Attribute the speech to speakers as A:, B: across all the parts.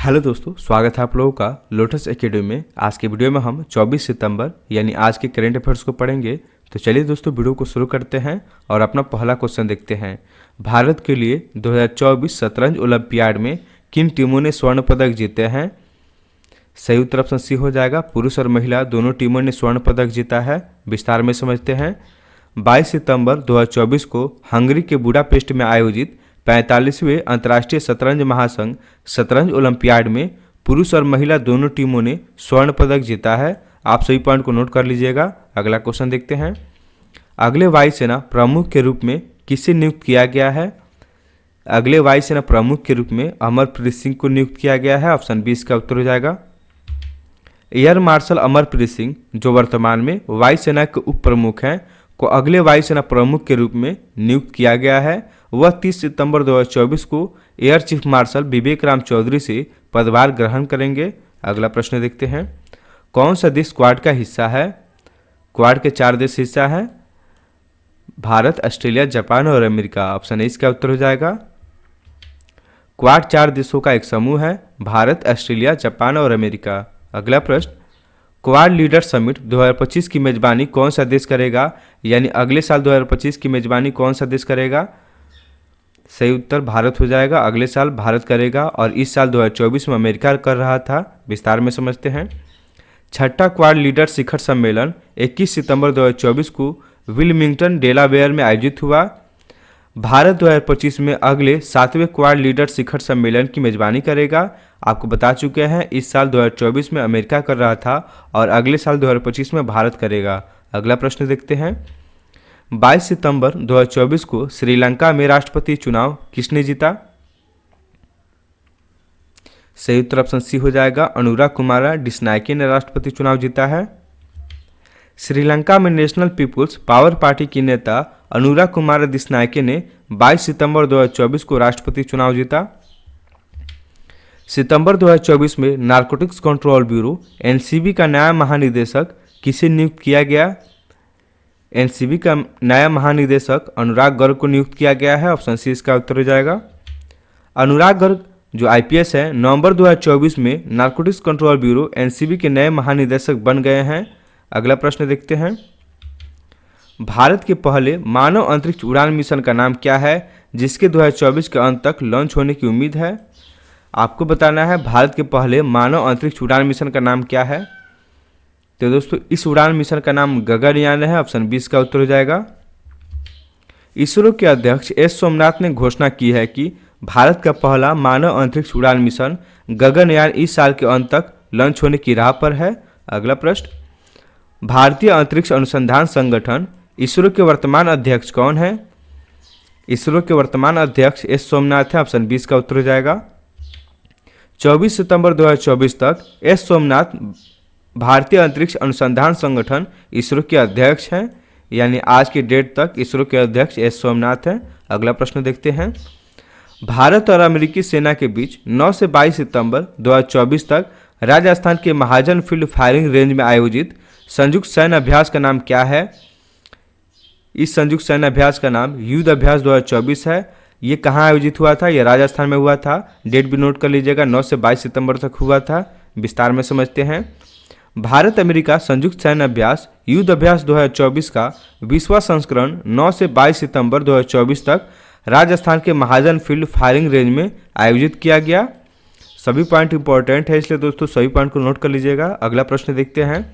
A: Hello दोस्तों, स्वागत है आप लोगों का लोटस एकेडमी में। आज के वीडियो में हम 24 सितंबर यानी आज के करंट अफेयर्स को पढ़ेंगे। तो चलिए दोस्तों, वीडियो को शुरू करते हैं और अपना पहला क्वेश्चन देखते हैं। भारत के लिए 2024 शतरंज ओलंपियाड में किन टीमों ने स्वर्ण पदक जीते हैं? सही उत्तर ऑप्शन सी हो जाएगा। पुरुष और महिला दोनों टीमों ने स्वर्ण पदक जीता है। विस्तार में समझते हैं। 22 सितंबर 2024 को हंगरी के बुडापेस्ट में आयोजित 45वें अंतर्राष्ट्रीय शतरंज महासंघ शतरंज ओलंपियाड में पुरुष और महिला दोनों टीमों ने स्वर्ण पदक जीता है। आप सभी पॉइंट को नोट कर लीजिएगा। अगला क्वेश्चन देखते हैं। अगले वायुसेना प्रमुख के रूप में किसे नियुक्त किया गया है? अगले वायुसेना प्रमुख के रूप में अमरप्रीत सिंह को नियुक्त किया गया है। ऑप्शन बी इसका उत्तर हो जाएगा। एयर मार्शल अमरप्रीत सिंह, जो वर्तमान में वायुसेना के उप प्रमुख हैं, को अगले वायुसेना प्रमुख के रूप में नियुक्त किया गया है। वह 30 सितंबर 2024 को एयर चीफ मार्शल विवेक राम चौधरी से पदभार ग्रहण करेंगे। अगला प्रश्न देखते हैं। कौन सा देश क्वाड का हिस्सा है? क्वाड के 4 देश हिस्सा है। भारत, ऑस्ट्रेलिया, जापान और अमेरिका। ऑप्शन ए इसका उत्तर हो जाएगा। क्वाड 4 देशों का एक समूह है। भारत, ऑस्ट्रेलिया, जापान और अमेरिका। अगला प्रश्न। क्वाड लीडर समिट 2025 की मेजबानी कौन सा देश करेगा? यानी अगले साल 2025 की मेजबानी कौन सा देश करेगा? सही उत्तर भारत हो जाएगा। अगले साल भारत करेगा और इस साल 2024 में अमेरिका कर रहा था। विस्तार में समझते हैं। छठा क्वाड लीडर शिखर सम्मेलन 21 सितंबर 2024 को विल्मिंगटन, डेलावेयर में आयोजित हुआ। भारत 2025 में अगले 7वें क्वाड लीडर शिखर सम्मेलन की मेजबानी करेगा। आपको बता चुके हैं इस साल 2024 में अमेरिका कर रहा था और अगले साल 2025 में भारत करेगा। अगला प्रश्न देखते हैं। 22 सितंबर 2024 को श्रीलंका में राष्ट्रपति चुनाव किसने जीता? सही उत्तर ऑप्शन सी हो जाएगा। अनुराग कुमारा डिसनायके ने राष्ट्रपति चुनाव जीता है। श्रीलंका में नेशनल पीपुल्स पावर पार्टी की नेता अनुराग कुमारा डिसनायके ने 22 सितंबर 2024 को राष्ट्रपति चुनाव जीता। सितंबर 2024 में नारकोटिक्स कंट्रोल ब्यूरो एनसीबी का नया महानिदेशक किसे नियुक्त किया गया? एनसीबी का नया महानिदेशक अनुराग गर्ग को नियुक्त किया गया है। ऑप्शन सी इसका उत्तर हो जाएगा। अनुराग गर्ग जो आईपीएस है, नवंबर 2024 में नारकोटिक्स कंट्रोल ब्यूरो एनसीबी के नए महानिदेशक बन गए हैं। अगला प्रश्न देखते हैं। भारत के पहले मानव अंतरिक्ष उड़ान मिशन का नाम क्या है, जिसके 2024 के अंत तक लॉन्च होने की उम्मीद है? आपको बताना है भारत के पहले मानव अंतरिक्ष उड़ान मिशन का नाम क्या है। तो दोस्तों, इस उड़ान मिशन का नाम गगनयान है। ऑप्शन 20 का उत्तर हो जाएगा। इसरो के अध्यक्ष एस सोमनाथ ने घोषणा की है कि भारत का पहला मानव अंतरिक्ष उड़ान मिशन गगनयान इस साल के अंत तक लॉन्च होने की राह पर है। अगला प्रश्न। भारतीय अंतरिक्ष अनुसंधान संगठन इसरो के वर्तमान अध्यक्ष कौन है? इसरो के वर्तमान अध्यक्ष एस सोमनाथ है। ऑप्शन 20 का उत्तर हो जाएगा। 24 सितंबर 2024 तक एस सोमनाथ भारतीय अंतरिक्ष अनुसंधान संगठन इसरो के अध्यक्ष हैं। यानी आज की डेट तक इसरो के अध्यक्ष एस सोमनाथ हैं। अगला प्रश्न देखते हैं। भारत और अमेरिकी सेना के बीच 9 से 22 सितंबर 2024 तक राजस्थान के महाजन फील्ड फायरिंग रेंज में आयोजित संयुक्त सैन्य अभ्यास का नाम क्या है? इस संयुक्त सैन्य अभ्यास का नाम युद्ध अभ्यास 2024 है। ये कहाँ आयोजित हुआ था? ये राजस्थान में हुआ था। डेट भी नोट कर लीजिएगा, 9 से 22 सितंबर तक हुआ था। विस्तार में समझते हैं। भारत अमेरिका संयुक्त सैन्य अभ्यास युद्ध अभ्यास 2024 का 20वां संस्करण 9 से 22 सितंबर 2024 तक राजस्थान के महाजन फील्ड फायरिंग रेंज में आयोजित किया गया। सभी पॉइंट इंपॉर्टेंट है, इसलिए दोस्तों सभी पॉइंट को नोट कर लीजिएगा। अगला प्रश्न देखते हैं।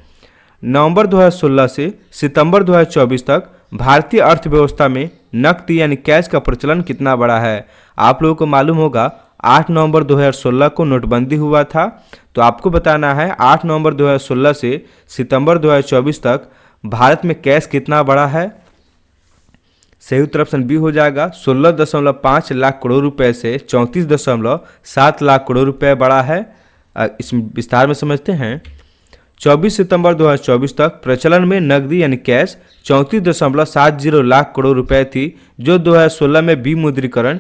A: नवंबर 2016 से सितंबर 2024 तक भारतीय अर्थव्यवस्था में नकदी यानी कैश का प्रचलन कितना बढ़ा है? आप लोगों को मालूम होगा 8 नवंबर 2016 को नोटबंदी हुआ था। तो आपको बताना है 8 नवंबर 2016 से सितंबर 2024 तक भारत में कैश कितना बढ़ा है? सही उत्तर ऑप्शन बी हो जाएगा। 16.5 लाख करोड़ रुपए से 34.7 लाख करोड़ रुपए बढ़ा है। इस विस्तार में समझते हैं। 24 सितंबर 2024 तक प्रचलन में नकदी यानी कैश 34.70 लाख करोड़ रुपए थी, जो 2016 में विमुद्रीकरण,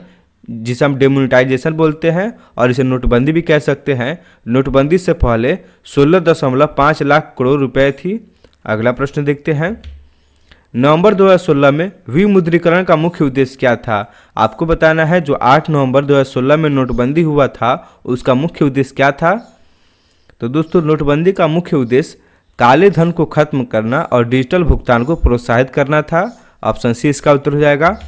A: जिसे हम डेमोनेटाइजेशन बोलते हैं और इसे नोटबंदी भी कह सकते हैं, नोटबंदी से पहले 16.5 लाख करोड़ रुपए थी। अगला प्रश्न देखते हैं। नवंबर 2016 में विमुद्रीकरण का मुख्य उद्देश्य क्या था? आपको बताना है। जो 8 नवंबर 2016 में नोटबंदी हुआ था उसका मुख्य उद्देश्य क्या था? तो दोस्तों नोटबंदी का मुख्य उद्देश्य काले धन को खत्म करना और डिजिटल भुगतान को प्रोत्साहित करना था। ऑप्शन सी इसका उत्तर हो जाएगा।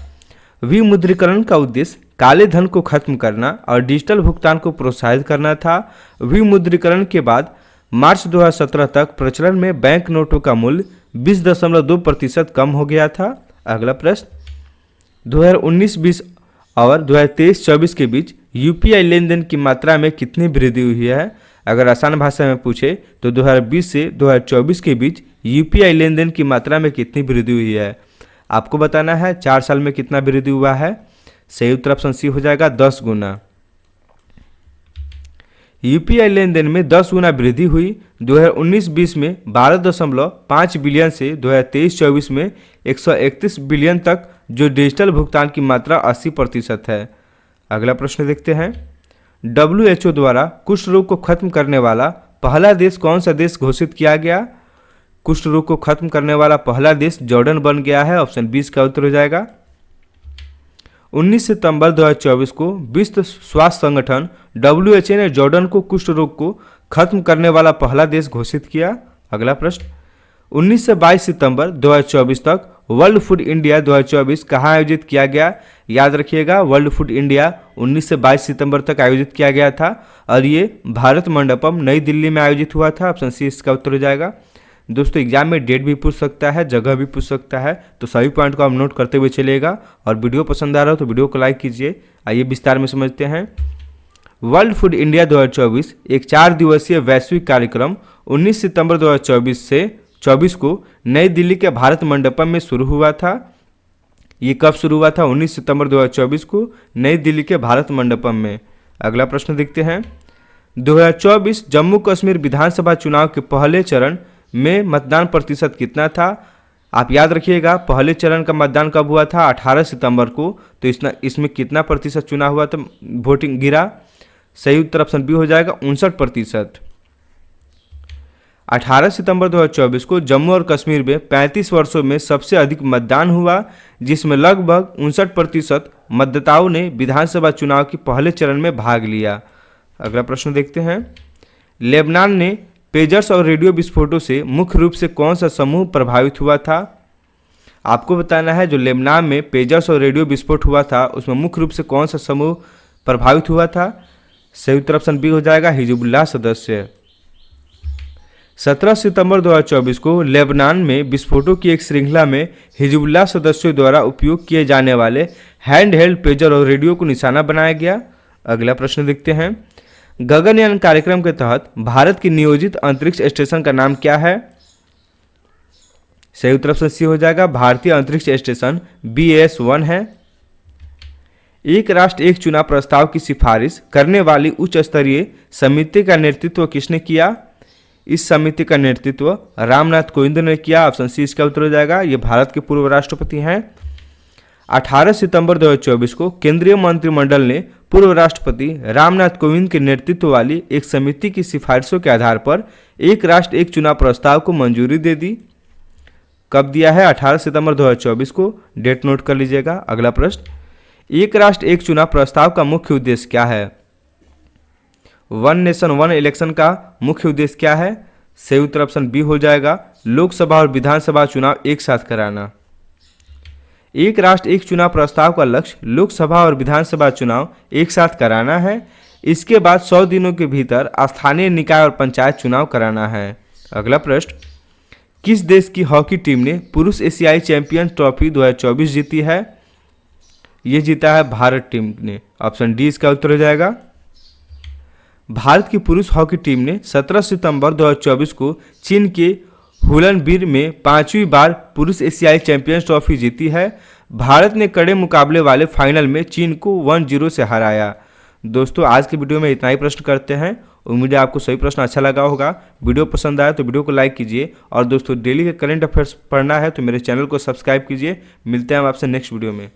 A: विमुद्रीकरण का उद्देश्य काले धन को खत्म करना और डिजिटल भुगतान को प्रोत्साहित करना था। विमुद्रीकरण के बाद मार्च 2017 तक प्रचलन में बैंक नोटों का मूल्य 20.2% कम हो गया था। अगला प्रश्न 2019-20 और 2023-24 के बीच यूपीआई लेनदेन की मात्रा में कितनी वृद्धि हुई है? अगर आसान भाषा में पूछे तो 2020 से 2024 के बीच यूपीआई लेनदेन की मात्रा में कितनी वृद्धि हुई है? आपको बताना है 4 साल में कितना वृद्धि हुआ है। सही उत्तर ऑप्शन सी हो जाएगा 10 गुना। यूपीआई लेनदेन में 10 गुना वृद्धि हुई। 2019-20 में 12.5 बिलियन से 2023-24 में 131 बिलियन तक, जो डिजिटल भुगतान की मात्रा 80% है। अगला प्रश्न देखते हैं। WHO द्वारा कुष्ठ रोग को खत्म करने वाला पहला देश कौन सा देश घोषित किया गया? कुष्ठ रोग को खत्म करने वाला पहला देश जॉर्डन बन गया है। ऑप्शन 20 का उत्तर हो जाएगा। 19 सितंबर 2024 को विश्व स्वास्थ्य संगठन WHO ने जॉर्डन को कुष्ठ रोग को खत्म करने वाला पहला देश घोषित किया। अगला प्रश्न 19 से 22 सितंबर 2024 तक वर्ल्ड फूड इंडिया 2024 कहाँ आयोजित किया गया? याद रखिएगा, वर्ल्ड फूड इंडिया 19 से 22 सितंबर तक आयोजित किया गया था और ये भारत मंडपम नई दिल्ली में आयोजित हुआ था। ऑप्शन सी इसका उत्तर हो जाएगा। दोस्तों एग्जाम में डेट भी पूछ सकता है, जगह भी पूछ सकता है, तो सभी पॉइंट को आप नोट करते हुए चलिएगा। और वीडियो पसंद आ रहा हो तो वीडियो को लाइक कीजिए। आइए विस्तार में समझते हैं। वर्ल्ड फूड इंडिया 2024 एक 4 दिवसीय वैश्विक कार्यक्रम 19 सितंबर 2024 से 24 को नई दिल्ली के भारत मंडपम में शुरू हुआ था। ये कब शुरू हुआ था? 19 सितंबर 2024 को नई दिल्ली के भारत मंडपम में। अगला प्रश्न देखते हैं। 2024 जम्मू कश्मीर विधानसभा चुनाव के पहले चरण में मतदान प्रतिशत कितना था? आप याद रखिएगा, पहले चरण का मतदान कब हुआ था? 18 सितंबर को। तो इसमें कितना प्रतिशत चुनाव हुआ था, वोटिंग गिरा? सही उत्तर ऑप्शन बी हो जाएगा 59%। 18 सितंबर 2024 को जम्मू और कश्मीर में 35 वर्षों में सबसे अधिक मतदान हुआ, जिसमें लगभग 59% मतदाताओं ने विधानसभा चुनाव के पहले चरण में भाग लिया। अगला प्रश्न देखते हैं। लेबनान ने पेजर्स और रेडियो विस्फोटों से मुख्य रूप से कौन सा समूह प्रभावित हुआ था? आपको बताना है जो लेबनान में पेजर्स और रेडियो विस्फोट हुआ था उसमें मुख्य रूप से कौन सा समूह प्रभावित हुआ था? सही उत्तर ऑप्शन बी हो जाएगा, हिजबुल्लाह सदस्य। 17 सितंबर 2024 को लेबनान में विस्फोटों की एक श्रृंखला में हिजबुल्लाह सदस्यों द्वारा उपयोग किए जाने वाले हैंडहेल्ड पेजर और रेडियो को निशाना बनाया गया। अगला प्रश्न देखते हैं। गगनयान कार्यक्रम के तहत भारत की नियोजित अंतरिक्ष स्टेशन का नाम क्या है? सही उत्तर ऑप्शन सी हो जाएगा, भारतीय अंतरिक्ष स्टेशन BAS-1 है। एक राष्ट्र एक चुनाव प्रस्ताव की सिफारिश करने वाली उच्च स्तरीय समिति का नेतृत्व किसने किया? इस समिति का नेतृत्व रामनाथ कोविंद ने किया। ऑप्शन सी इसका उत्तर हो जाएगा। ये भारत के पूर्व राष्ट्रपति हैं। 18 सितंबर 2024 को केंद्रीय मंत्रिमंडल ने पूर्व राष्ट्रपति रामनाथ कोविंद के नेतृत्व वाली एक समिति की सिफारिशों के आधार पर एक राष्ट्र एक चुनाव प्रस्ताव को मंजूरी दे दी। कब दिया है? 18 सितंबर 2024 को। डेट नोट कर लीजिएगा। अगला प्रश्न, एक राष्ट्र एक चुनाव प्रस्ताव का मुख्य उद्देश्य क्या है? वन नेशन वन इलेक्शन का मुख्य उद्देश्य क्या है? सही उत्तर ऑप्शन बी हो जाएगा, लोकसभा और विधानसभा चुनाव एक साथ कराना। एक राष्ट्र एक चुनाव प्रस्ताव का लक्ष्य लोकसभा और विधानसभा चुनाव एक साथ कराना है। इसके बाद 100 दिनों के भीतर स्थानीय निकाय और पंचायत चुनाव कराना है। अगला प्रश्न, किस देश की हॉकी टीम ने पुरुष एशियाई चैंपियन ट्रॉफी 2024 जीती है? ये जीता है भारत टीम ने। ऑप्शन डी इसका उत्तर हो जाएगा। भारत की पुरुष हॉकी टीम ने 17 सितंबर 2024 को चीन के हुलनबीर में 5वीं बार पुरुष एशियाई चैंपियंस ट्रॉफी जीती है। भारत ने कड़े मुकाबले वाले फाइनल में चीन को 1-0 से हराया। दोस्तों आज की वीडियो में इतना ही प्रश्न करते हैं। उम्मीद है आपको सही प्रश्न अच्छा लगा होगा। वीडियो पसंद आया तो वीडियो को लाइक कीजिए और दोस्तों डेली के करंट अफेयर्स पढ़ना है तो मेरे चैनल को सब्सक्राइब कीजिए। मिलते हैं हम आपसे नेक्स्ट वीडियो में।